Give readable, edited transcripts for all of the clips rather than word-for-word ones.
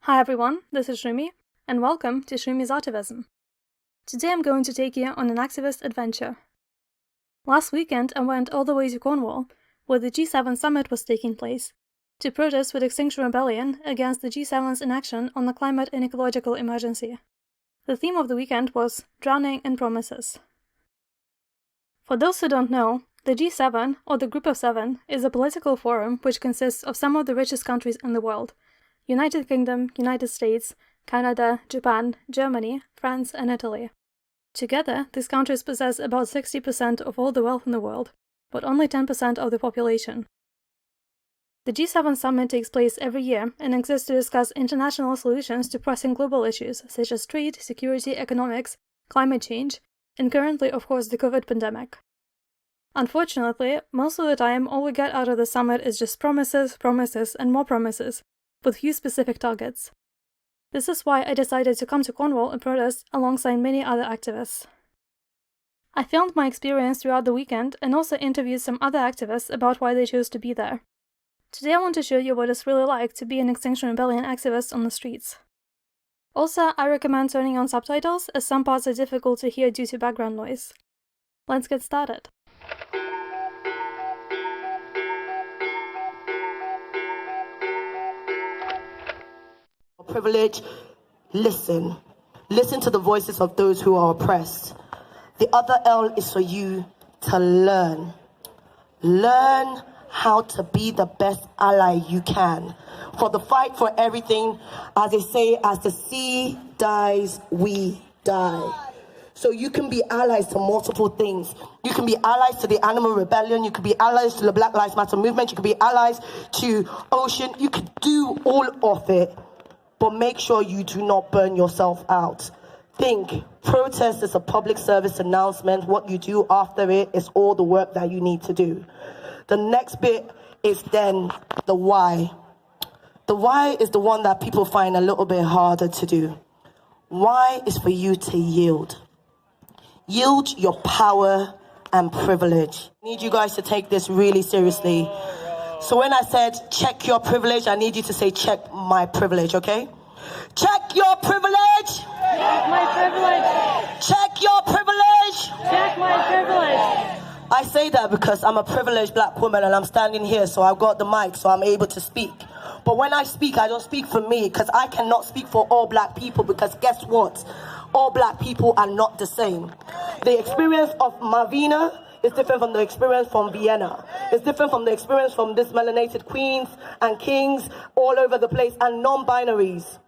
Hi everyone, this is Shrumi, and welcome to Shrumi's Artivism. Today I'm going to take you on an activist adventure. Last weekend I went all the way to Cornwall, where the G7 summit was taking place, to protest with Extinction Rebellion against the G7's inaction on the climate and ecological emergency. The theme of the weekend was Drowning in Promises. For those who don't know, the G7, or the Group of Seven, is a political forum which consists of some of the richest countries in the world: United Kingdom, United States, Canada, Japan, Germany, France, and Italy. Together, these countries possess about 60% of all the wealth in the world, but only 10% of the population. The G7 summit takes place every year and exists to discuss international solutions to pressing global issues such as trade, security, economics, climate change, and currently, of course, the COVID pandemic. Unfortunately, most of the time, all we get out of the summit is just promises, promises, and more promises, with few specific targets. This is why I decided to come to Cornwall and protest alongside many other activists. I filmed my experience throughout the weekend and also interviewed some other activists about why they chose to be there. Today I want to show you what it's really like to be an Extinction Rebellion activist on the streets. Also, I recommend turning on subtitles, as some parts are difficult to hear due to background noise. Let's get started. Privilege, listen to the voices of those who are oppressed. The other L is for you to learn how to be the best ally you can. For the fight for everything, as they say, as the sea dies, we die. So you can be allies to multiple things. You can be allies to the Animal Rebellion, you can be allies to the Black Lives Matter movement, you can be allies to Ocean, you can do all of it. But make sure you do not burn yourself out. Think, protest is a public service announcement. What you do after it is all the work that you need to do. The next bit is then the why. The why is the one that people find a little bit harder to do. Why is for you to yield. Yield your power and privilege. I need you guys to take this really seriously. So when I said check your privilege, I need you to say check my privilege, okay? Check your privilege. Check my privilege. Check your privilege. Check my privilege. I say that because I'm a privileged black woman and I'm standing here, so I've got the mic, so I'm able to speak. But when I speak, I don't speak for me, because I cannot speak for all black people, because guess what? All black people are not the same. The experience of Marvina is different from the experience from Vienna. It's different from the experience from these melanated queens and kings all over the place and non-binaries.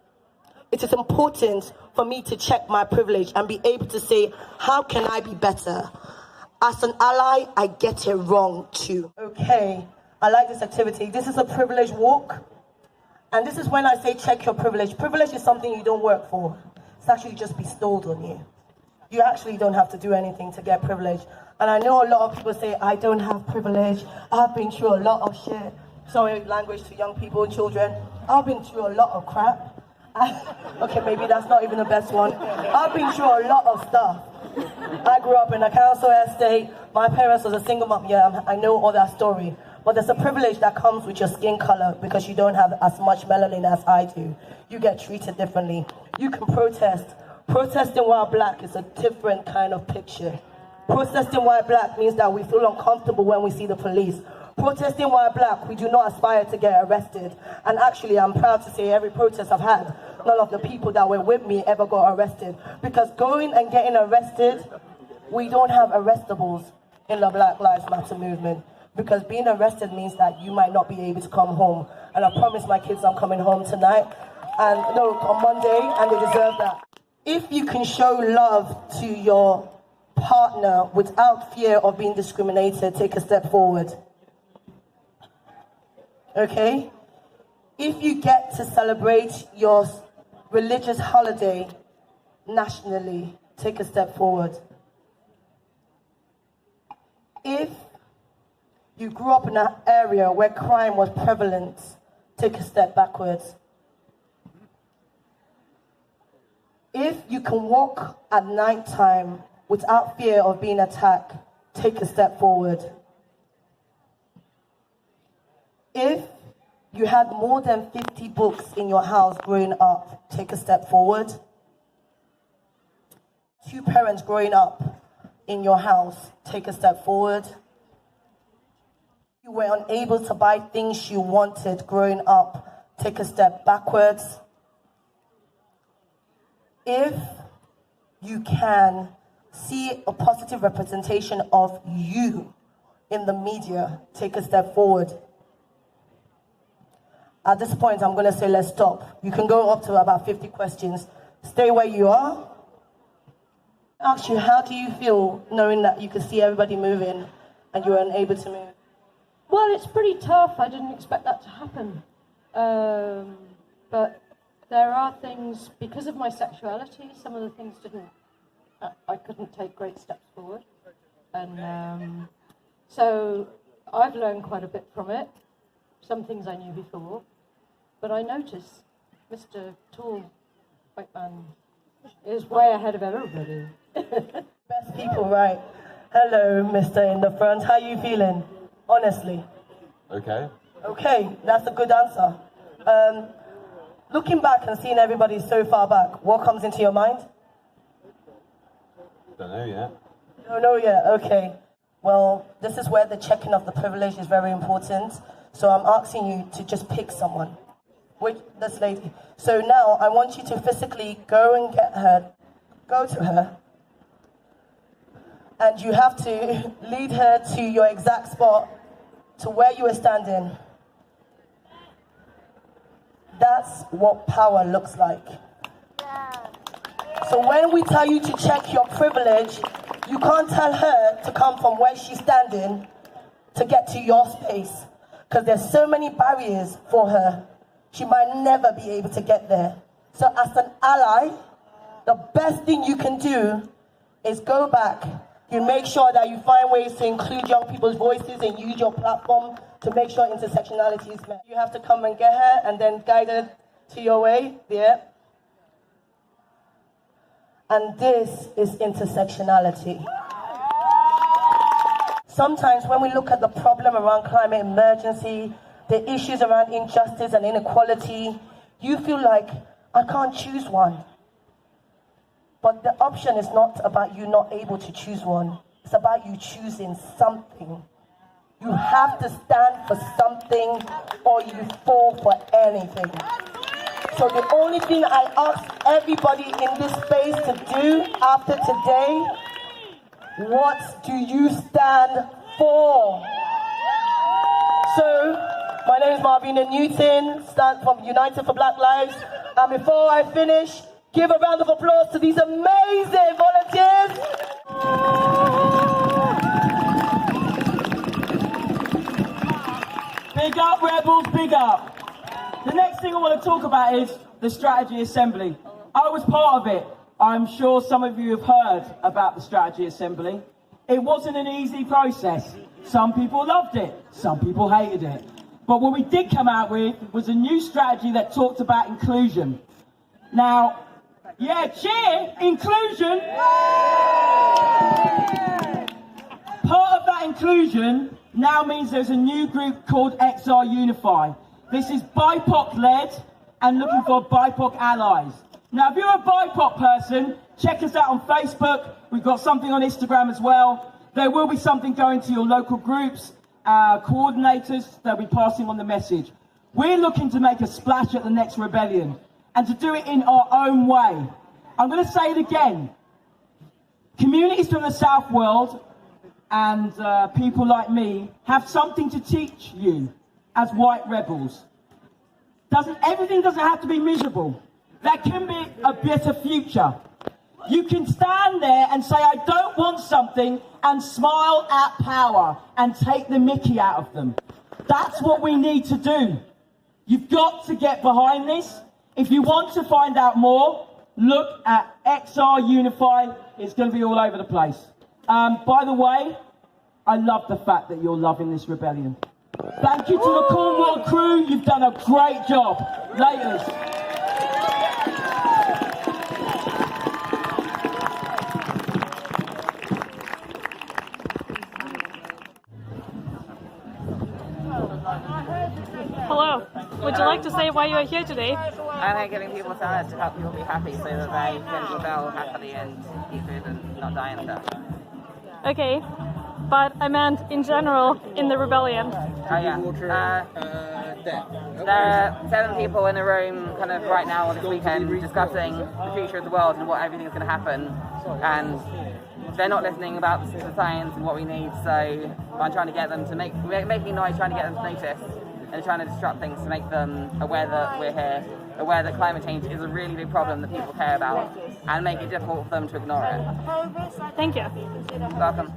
It is important for me to check my privilege and be able to say, how can I be better? As an ally, I get it wrong too. Okay, I like this activity. This is a privilege walk. And this is when I say check your privilege. Privilege is something you don't work for. It's actually just bestowed on you. You actually don't have to do anything to get privilege. And I know a lot of people say, I don't have privilege. I've been through a lot of shit. Sorry, language to young people and children. I've been through a lot of crap. Okay, maybe that's not even the best one. I've been through a lot of stuff. I grew up in a council estate. My parents was a single mom. Yeah, I know all that story. But there's a privilege that comes with your skin color because you don't have as much melanin as I do. You get treated differently. You can protest. Protesting while black is a different kind of picture. Protesting while black means that we feel uncomfortable when we see the police. Protesting while black, we do not aspire to get arrested. And actually, I'm proud to say every protest I've had, none of the people that were with me ever got arrested. Because going and getting arrested, we don't have arrestables in the Black Lives Matter movement. Because being arrested means that you might not be able to come home. And I promised my kids I'm coming home tonight, and no, on Monday, and they deserve that. If you can show love to your partner without fear of being discriminated, take a step forward. Okay? If you get to celebrate your religious holiday nationally, take a step forward. If you grew up in an area where crime was prevalent, take a step backwards. If you can walk at night time without fear of being attacked, take a step forward. If You had more than 50 books in your house growing up. Take a step forward. 2 parents growing up in your house. Take a step forward. You were unable to buy things you wanted growing up. Take a step backwards. If you can see a positive representation of you in the media, take a step forward. At this point, I'm going to say let's stop. You can go up to about 50 questions. Stay where you are. Ask you, how do you feel knowing that you could see everybody moving and you were unable to move? Well, it's pretty tough. I didn't expect that to happen. But there are things, because of my sexuality, some of the things I couldn't take great steps forward. And so I've learned quite a bit from it. Some things I knew before. But I notice Mr. Tall White Man is way ahead of everybody. Best people, right? Hello, Mr. in the front. How are you feeling? Honestly. Okay. Okay, that's a good answer. Looking back and seeing everybody so far back, what comes into your mind? Don't know yet. Don't know yet, okay. Well, this is where the checking of the privilege is very important. So I'm asking you to just pick someone. This lady. So now I want you to physically go and get her, go to her, and you have to lead her to your exact spot, to where you were standing. That's what power looks like. So when we tell you to check your privilege, you can't tell her to come from where she's standing to get to your space, because there's so many barriers for her. She might never be able to get there. So as an ally, the best thing you can do is go back. You make sure that you find ways to include young people's voices and use your platform to make sure intersectionality is met. You have to come and get her and then guide her to your way. Yeah. And this is intersectionality. Sometimes when we look at the problem around climate emergency, the issues around injustice and inequality, you feel like, I can't choose one. But the option is not about you not able to choose one. It's about you choosing something. You have to stand for something or you fall for anything. So the only thing I ask everybody in this space to do after today, what do you stand for? So, my name is Marvina Newton, stand from United for Black Lives. And before I finish, give a round of applause to these amazing volunteers. Big up, Rebels, big up. The next thing I want to talk about is the Strategy Assembly. I was part of it. I'm sure some of you have heard about the Strategy Assembly. It wasn't an easy process. Some people loved it, some people hated it. But what we did come out with was a new strategy that talked about inclusion. Now, yeah, cheer, inclusion. Part of that inclusion now means there's a new group called XR Unify. This is BIPOC-led and looking for BIPOC allies. Now, if you're a BIPOC person, check us out on Facebook. We've got something on Instagram as well. There will be something going to your local groups, coordinators, they'll be passing on the message. We're looking to make a splash at the next rebellion and to do it in our own way. I'm going to say it again. Communities from the South World and people like me have something to teach you as white rebels. Everything doesn't have to be miserable. There can be a better future. You can stand there and say, I don't want something, and smile at power and take the mickey out of them. That's what we need to do. You've got to get behind this. If you want to find out more, look at XR Unify. It's going to be all over the place. By the way, I love the fact that you're loving this rebellion. Thank you to the Cornwall crew. You've done a great job. Laters. Hello. why you are here today. I'm here giving people salads to help people be happy so that they can rebel happily and eat food and not die and stuff. Okay, but I meant in general in the rebellion. Oh yeah. There are 7 people in a room kind of right now this weekend discussing the future of the world and what everything's going to happen. And they're not listening about the science and what we need, so I'm trying to get them to making noise, trying to get them to notice, and trying to disrupt things to make them aware that we're here, aware that climate change is a really big problem that people care about, and make it difficult for them to ignore it. Thank you. Welcome.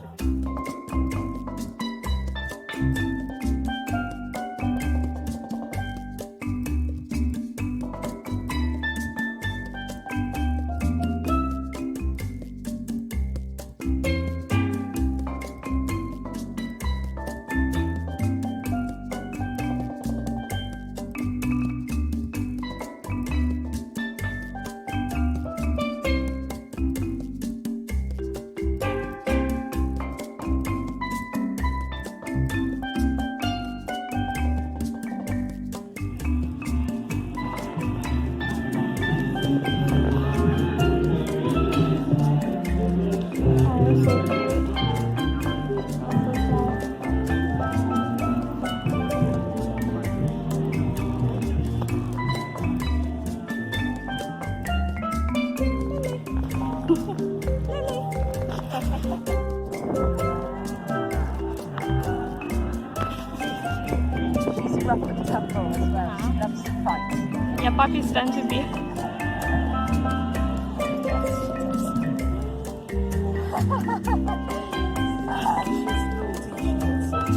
Yeah, puppies tend to be.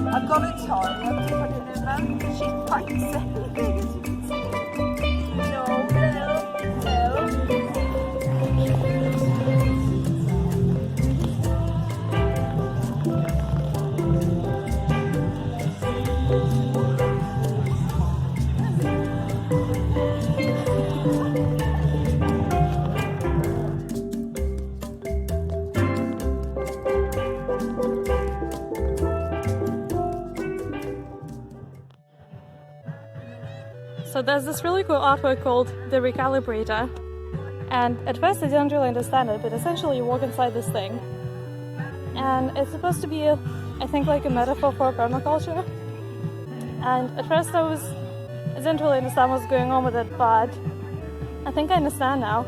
I've got a toy, I've put it in her. She's quite silly, as you can see. No, So there's this really cool artwork called The Recalibrator, and at first I didn't really understand it, but essentially you walk inside this thing, and it's supposed to be, I think, like a metaphor for permaculture. And at first I didn't really understand what's going on with it, but I think I understand now,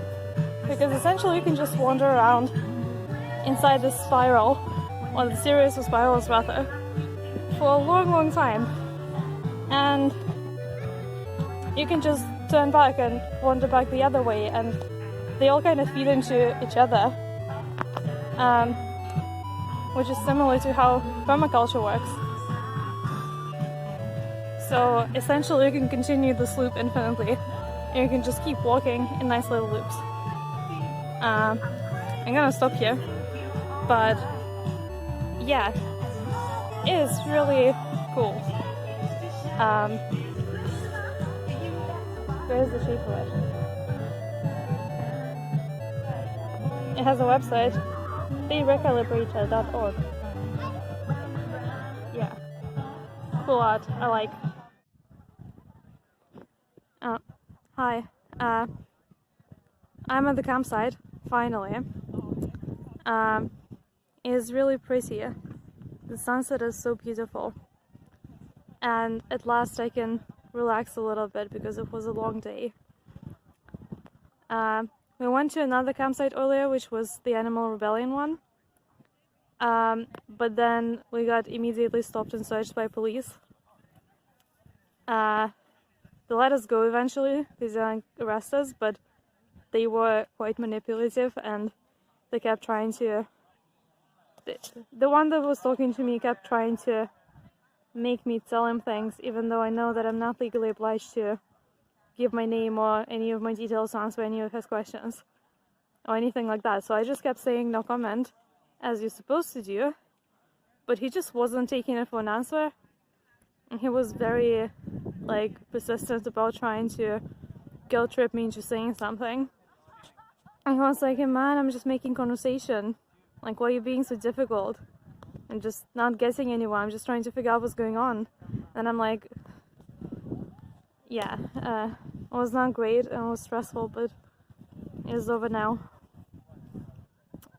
because essentially you can just wander around inside this spiral, or the series of spirals rather, for a long time, and you can just turn back and wander back the other way, and they all kind of feed into each other, which is similar to how permaculture works. So essentially you can continue this loop infinitely, and you can just keep walking in nice little loops. I'm gonna stop here, but yeah, it is really cool. Where's the shape of it? It has a website, therecalibrator.org. Yeah, cool art, I like. Hi, I'm at the campsite, finally. It's really pretty. The sunset is so beautiful. And at last I can relax a little bit because it was a long day. We went to another campsite earlier, which was the Animal Rebellion one. But then we got immediately stopped and searched by police. They let us go eventually. They didn't arrest us, but they were quite manipulative, and they kept trying to... The one that was talking to me kept trying to make me tell him things, even though I know that I'm not legally obliged to give my name or any of my details to answer any of his questions or anything like that. So I just kept saying no comment, as you're supposed to do, but he just wasn't taking it for an answer, and he was very persistent about trying to guilt trip me into saying something. And he was like, "Hey man, I'm just making conversation, why are you being so difficult? I'm just not getting anywhere, I'm just trying to figure out what's going on." And I'm like, yeah, It was not great and it was stressful, but it is over now.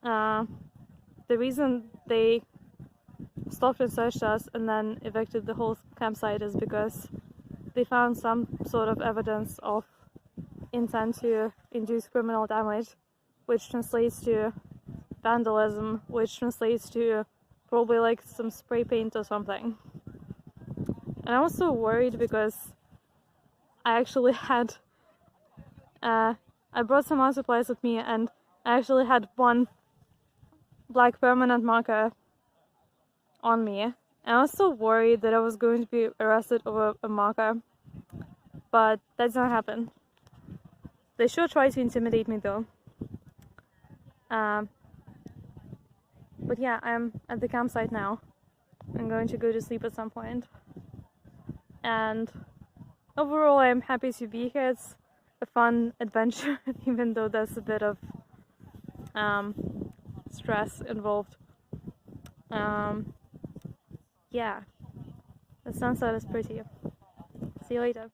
The reason they stopped and searched us and then evicted the whole campsite is because they found some sort of evidence of intent to induce criminal damage, which translates to vandalism, which translates to probably like some spray paint or something. And I was so worried because I actually had I brought some art supplies with me, and I actually had one black permanent marker on me, and I was so worried that I was going to be arrested over a marker, but that did not happen. They sure tried to intimidate me though. But yeah, I'm at the campsite now. I'm going to go to sleep at some point. And overall, I'm happy to be here. It's a fun adventure, even though there's a bit of stress involved. Yeah, the sunset is pretty. See you later.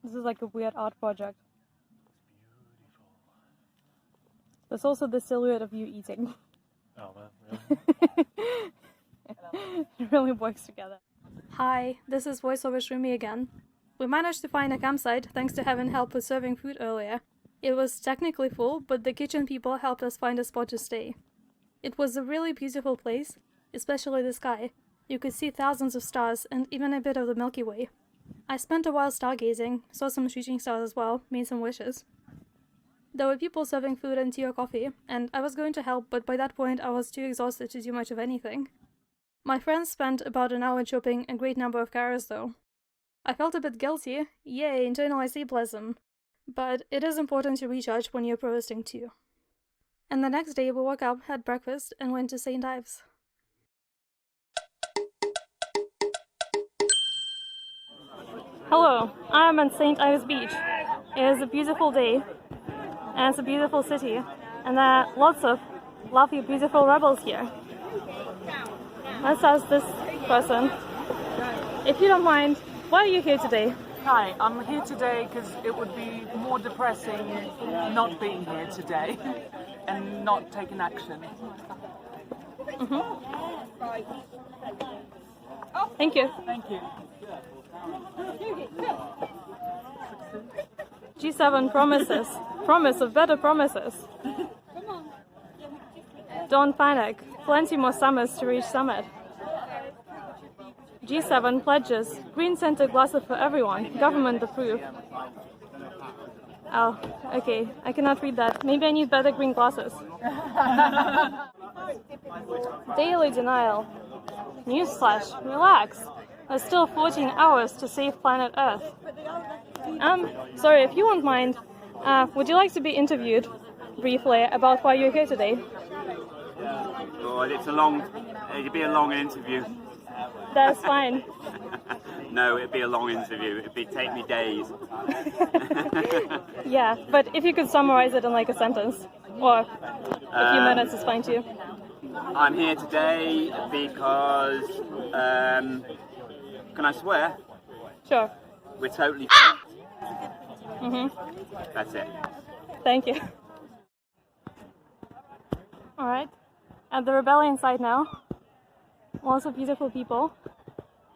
This is like a weird art project. There's also the silhouette of you eating. Oh, man, really? It really works together. Hi, this is VoiceOver Shroomy again. We managed to find a campsite thanks to having help with serving food earlier. It was technically full, but the kitchen people helped us find a spot to stay. It was a really beautiful place, especially the sky. You could see thousands of stars and even a bit of the Milky Way. I spent a while stargazing, saw some shooting stars as well, made some wishes. There were people serving food and tea or coffee, and I was going to help, but by that point I was too exhausted to do much of anything. My friends spent about an hour chopping a great number of carrots though. I felt a bit guilty, yay, internalized ableism, but it is important to recharge when you're protesting too. And the next day we woke up, had breakfast, and went to St. Ives. Hello, I am at St. Ives Beach. It is a beautiful day, and it's a beautiful city, and there are lots of lovely, beautiful rebels here. Let's ask this person, if you don't mind, why are you here today? Hi, I'm here today because it would be more depressing not being here today and not taking action. Thank you. Thank you. G7 promises. Promise of better promises. Don't panic. Plenty more summers to reach summit. G7 pledges. Green scented glasses for everyone. Government approved. Oh, okay. I cannot read that. Maybe I need better green glasses. Daily denial. Newsflash. Relax. There's still 14 hours to save planet Earth. Sorry, if you won't mind, would you like to be interviewed briefly about why you're here today? Well, it'd be a long interview. That's fine. No, it'd be a long interview. It'd take me days. Yeah, but if you could summarize it in like a sentence, or a few minutes is fine too. I'm here today because, can I swear? Sure. We're totally That's it. Thank you. Alright, at the rebellion site now, lots of beautiful people,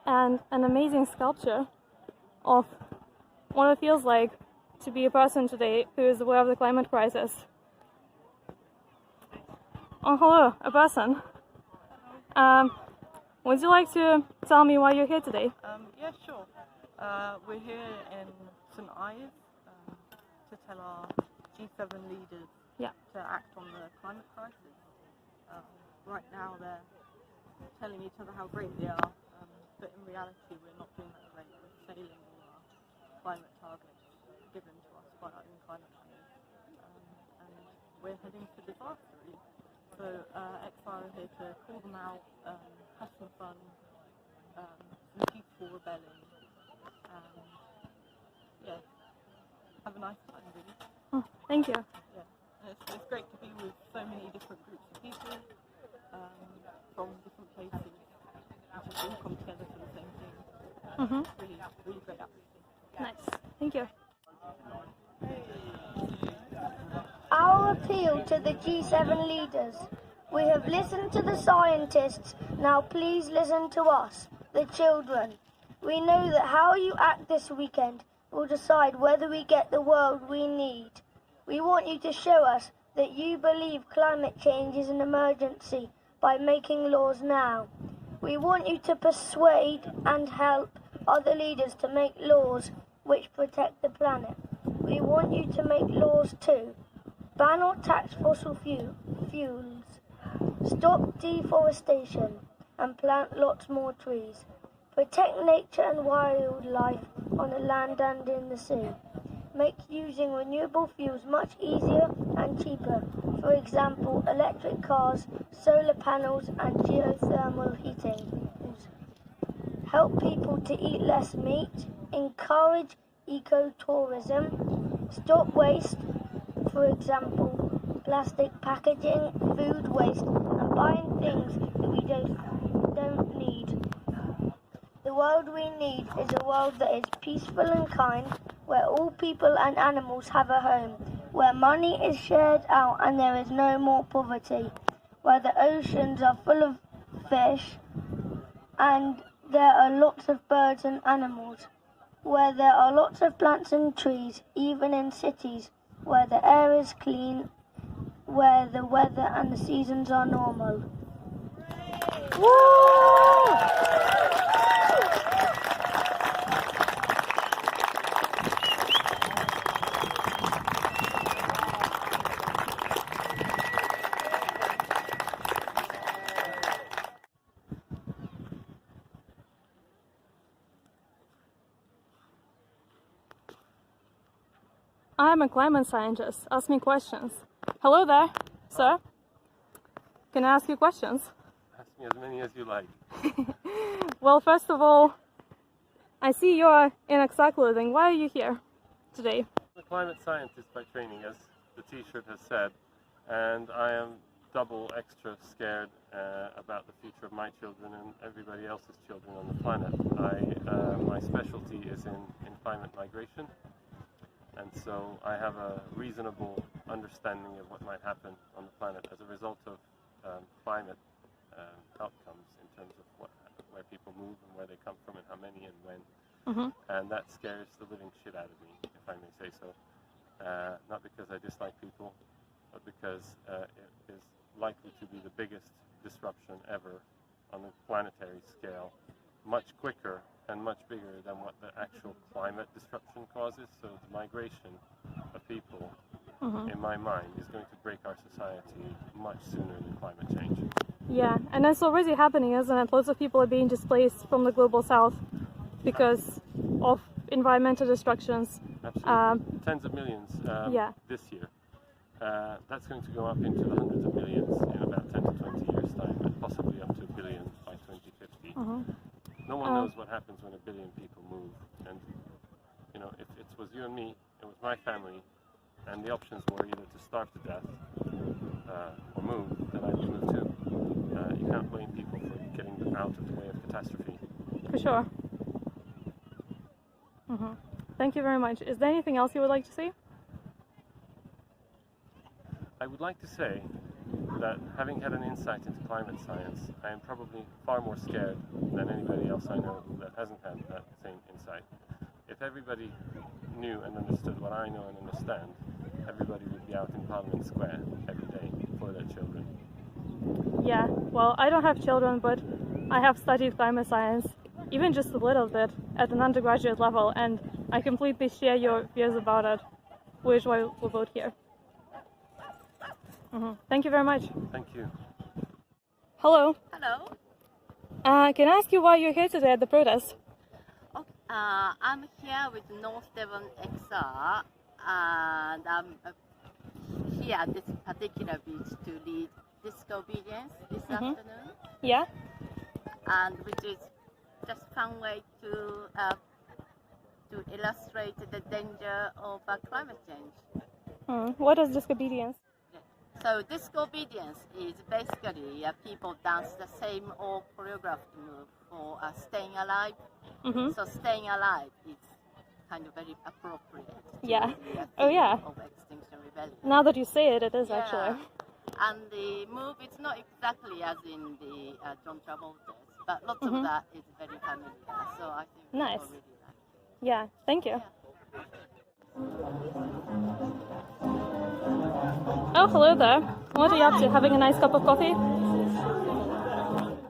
and an amazing sculpture of what it feels like to be a person today who is aware of the climate crisis. Oh, hello, a person. Would you like to tell me why you're here today? Yeah, sure. We're here in St. Ives to tell our G7 leaders to act on the climate crisis. Right now they're telling each other how great they are, but in reality we're not doing that great. We're failing all our climate targets given to us by our own climate change, and we're heading for disaster really. So XR are here to call them out, have some fun, some peaceful rebelling, and yeah, have a nice time really. Oh, thank you. Yeah, and it's great to be with so many different groups of people from different places, and just all come together for the same thing. Really, really great atmosphere. Nice. Thank you. Our appeal to the G7 leaders. We have listened to the scientists, now please listen to us, the children. We know that how you act this weekend will decide whether we get the world we need. We want you to show us that you believe climate change is an emergency by making laws now. We want you to persuade and help other leaders to make laws which protect the planet. We want you to make laws too. Ban or tax fossil fuels. Stop deforestation and plant lots more trees. Protect nature and wildlife on the land and in the sea. Make using renewable fuels much easier and cheaper. For example, electric cars, solar panels and geothermal heating. Help people to eat less meat. Encourage ecotourism. Stop waste. For example, plastic packaging, food waste, and buying things that we don't need. The world we need is a world that is peaceful and kind, where all people and animals have a home, where money is shared out and there is no more poverty, where the oceans are full of fish and there are lots of birds and animals, where there are lots of plants and trees, even in cities, where the air is clean, where the weather and the seasons are normal. Woo! I'm a climate scientist. Ask me questions. Hello there, sir. Can I ask you questions? Ask me as many as you like. Well, first of all, I see you're in Aksa clothing. Why are you here today? I'm a climate scientist by training, as the t-shirt has said, and I am double extra scared about the future of my children and everybody else's children on the planet. My specialty is in climate migration. And so I have a reasonable understanding of what might happen on the planet as a result of climate outcomes in terms of where people move and where they come from and how many and when. And that scares the living shit out of me, if I may say so. Not because I dislike people, but because it is likely to be the biggest disruption ever on a planetary scale, much quicker and much bigger than what the actual climate disruption causes. So the migration of people, in my mind, is going to break our society much sooner than climate change. Yeah, and that's already happening, isn't it? Lots of people are being displaced from the global south because of environmental destructions. Absolutely. Tens of millions this year. That's going to go up into the hundreds of millions in about 10 to 20 years' time, and possibly up to a billion by 2050. No one knows what happens when a billion people move, and you know, if it was you and me, it was my family, and the options were either to starve to death or move, then I would move too. You can't blame people for getting out of the way of catastrophe. For sure. Thank you very much. Is there anything else you would like to say? I would like to say that having had an insight into climate science, I am probably far more scared than anybody else I know that hasn't had that same insight. If everybody knew and understood what I know and understand, everybody would be out in Parliament Square every day for their children. Yeah, well, I don't have children, but I have studied climate science, even just a little bit, at an undergraduate level, and I completely share your views about it, which is why we're both here. Thank you very much. Thank you. Hello. Hello. Can I ask you why you're here today at the protest? Okay. I'm here with North Devon XR, and I'm here at this particular beach to lead disobedience this afternoon. Yeah. And which is just fun way to illustrate the danger of climate change. What is disc obedience? So disc obedience is basically people dance the same or choreographed move for staying alive. So staying alive is kind of very appropriate. Yeah. Oh yeah. Of Extinction Rebellion. Now that you say it, it is actually. And the move, it's not exactly as in the John Travolta's, but lots of that is very familiar. So I think nice. People really like it. Yeah. Thank you. Oh, hello there. What are you up to? Having a nice cup of coffee?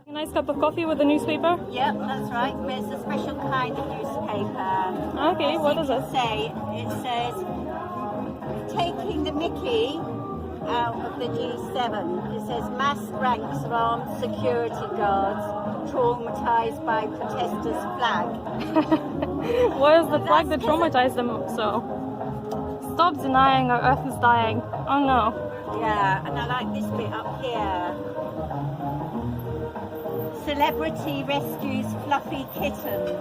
A nice cup of coffee with a newspaper? Yep, that's right. It's a special kind of newspaper. Okay, as what you does can it say? It says, taking the mickey out of the G7. It says, mass ranks of armed security guards traumatised by protesters' flag. What is the flag that traumatized them so? Stop denying our Earth is dying. Oh no. Yeah, and I like this bit up here. Celebrity rescues fluffy kitten.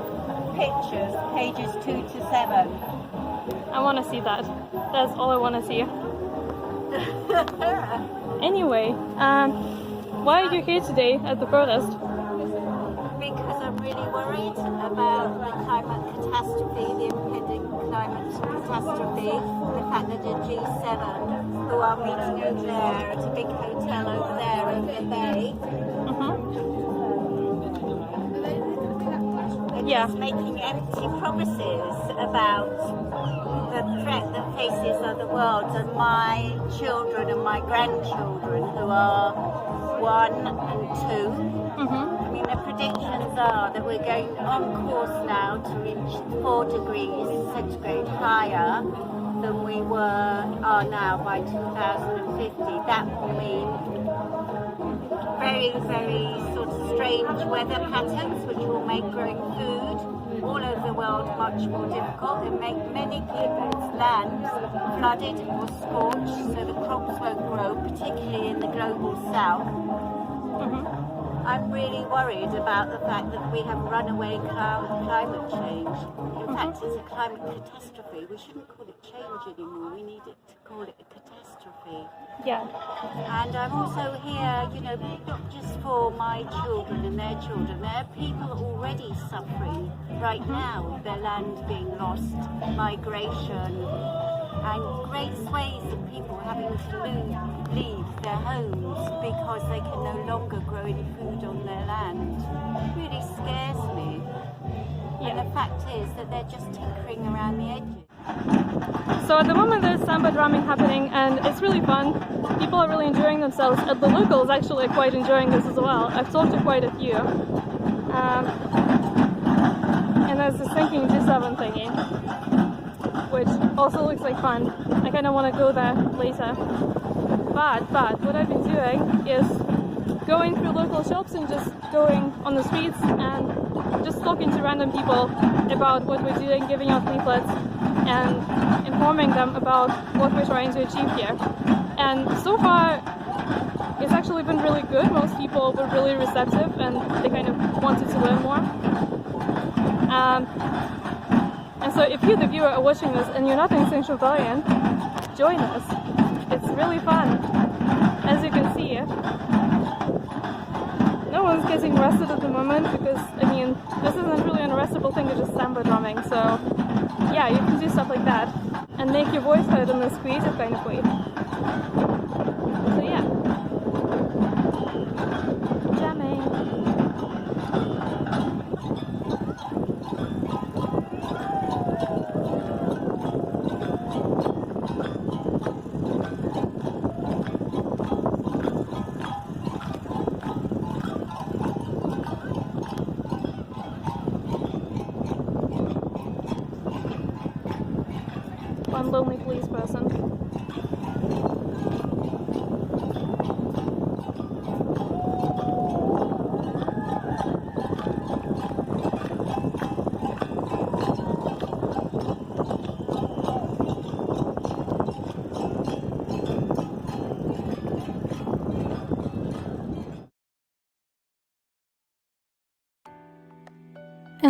Pictures, pages 2 to 7. I want to see that. That's all I want to see. Anyway, why are you here today at the protest? Because I'm really worried about the climate catastrophe, the impending climate catastrophe, the fact that the G7, who are meeting over there at a big hotel over there in the bay, they're just making empty promises about the threat that faces other worlds, and my children and my grandchildren, who are 1 and 2. I mean, the predictions are that we're going on course now to reach 4 degrees centigrade higher than we are now by 2050. That will mean very, very sort of strange weather patterns, which will make growing food all over the world much more difficult and make many people's lands flooded or scorched, so the crops won't grow, particularly in the global south. I'm really worried about the fact that we have runaway climate change. In fact, it's a climate catastrophe. We shouldn't call it change anymore. We need it to call it a catastrophe. Yeah. And I'm also here, you know, not just for my children and their children. There are people already suffering right now, their land being lost, migration, and great swathes of people having to leave their homes because they can no longer grow any food on their land. It really scares me. And the fact is that they're just tinkering around the edges. So at the moment there's samba drumming happening and it's really fun. People are really enjoying themselves. The locals actually are quite enjoying this as well. I've talked to quite a few. And there's this thinking G7 thingy, which also looks like fun. I kind of want to go there later. But what I've been doing is going through local shops and just going on the streets and just talking to random people about what we're doing, giving out leaflets and informing them about what we're trying to achieve here. And so far, it's actually been really good. Most people were really receptive and they kind of wanted to learn more. And so if you, the viewer, are watching this and you're not in Extinction Rebellion, join us. It's really fun. As you can see, no one's getting arrested at the moment because, I mean, this isn't really an arrestable thing, it's just samba drumming. So, yeah, you can do stuff like that and make your voice heard in this creative kind of way. So, yeah. Jamming. One lonely police person.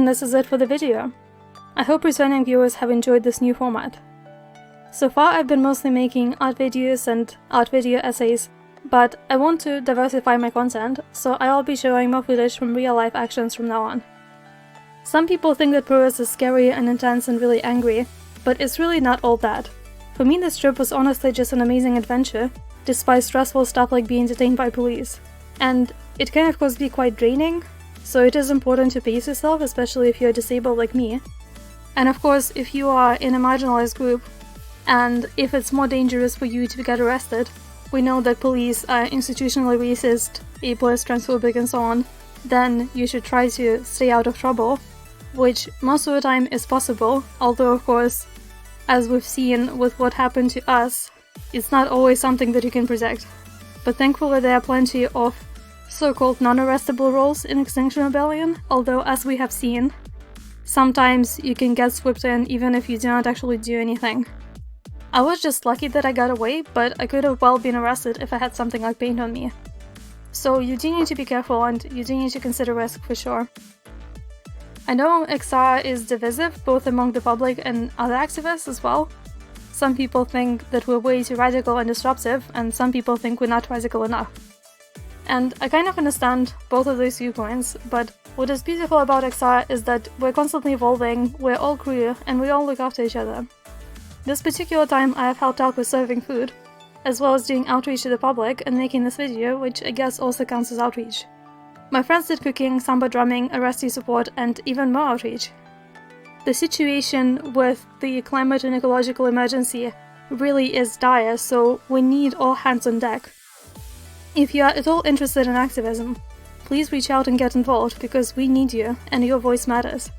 and this is it for the video. I hope returning viewers have enjoyed this new format. So far I've been mostly making art videos and art video essays, but I want to diversify my content, so I'll be showing more footage from real life actions from now on. Some people think that ProRes is scary and intense and really angry, but it's really not all that. For me, this trip was honestly just an amazing adventure, despite stressful stuff like being detained by police. And it can of course be quite draining, so it is important to pace yourself, especially if you're disabled like me. And of course, if you are in a marginalized group, and if it's more dangerous for you to get arrested, we know that police are institutionally racist, ableist, transphobic and so on, then you should try to stay out of trouble, which most of the time is possible, although of course, as we've seen with what happened to us, it's not always something that you can predict. But thankfully there are plenty of so-called non-arrestable roles in Extinction Rebellion, although as we have seen, sometimes you can get swept in even if you do not actually do anything. I was just lucky that I got away, but I could have well been arrested if I had something like paint on me. So you do need to be careful and you do need to consider risk for sure. I know XR is divisive both among the public and other activists as well. Some people think that we're way too radical and disruptive, and some people think we're not radical enough. And I kind of understand both of those viewpoints, but what is beautiful about XR is that we're constantly evolving, we're all crew, and we all look after each other. This particular time I have helped out with serving food, as well as doing outreach to the public and making this video, which I guess also counts as outreach. My friends did cooking, samba drumming, arrestee support, and even more outreach. The situation with the climate and ecological emergency really is dire, so we need all hands on deck. If you are at all interested in activism, please reach out and get involved because we need you and your voice matters.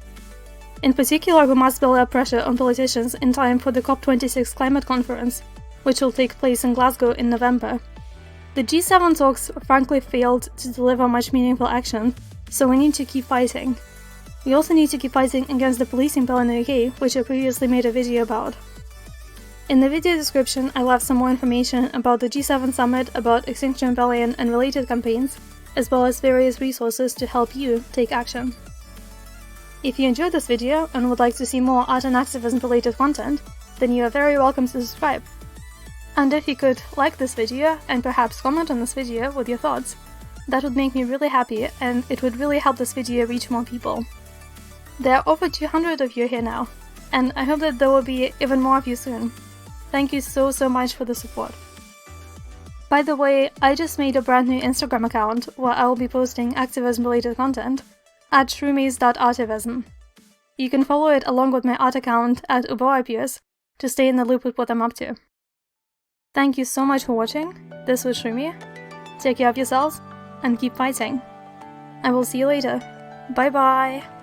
In particular, we must build up pressure on politicians in time for the COP26 climate conference, which will take place in Glasgow in November. The G7 talks frankly failed to deliver much meaningful action, so we need to keep fighting. We also need to keep fighting against the policing bill in the UK, which I previously made a video about. In the video description I left some more information about the G7 summit, about Extinction Rebellion and related campaigns, as well as various resources to help you take action. If you enjoyed this video and would like to see more art and activism related content, then you are very welcome to subscribe. And if you could like this video and perhaps comment on this video with your thoughts, that would make me really happy and it would really help this video reach more people. There are over 200 of you here now, and I hope that there will be even more of you soon. Thank you so much for the support. By the way, I just made a brand new Instagram account where I will be posting activism related content at shroomies.artivism. You can follow it along with my art account at uboipius to stay in the loop with what I'm up to. Thank you so much for watching. This was Shroomy. Take care of yourselves and keep fighting. I will see you later. Bye bye!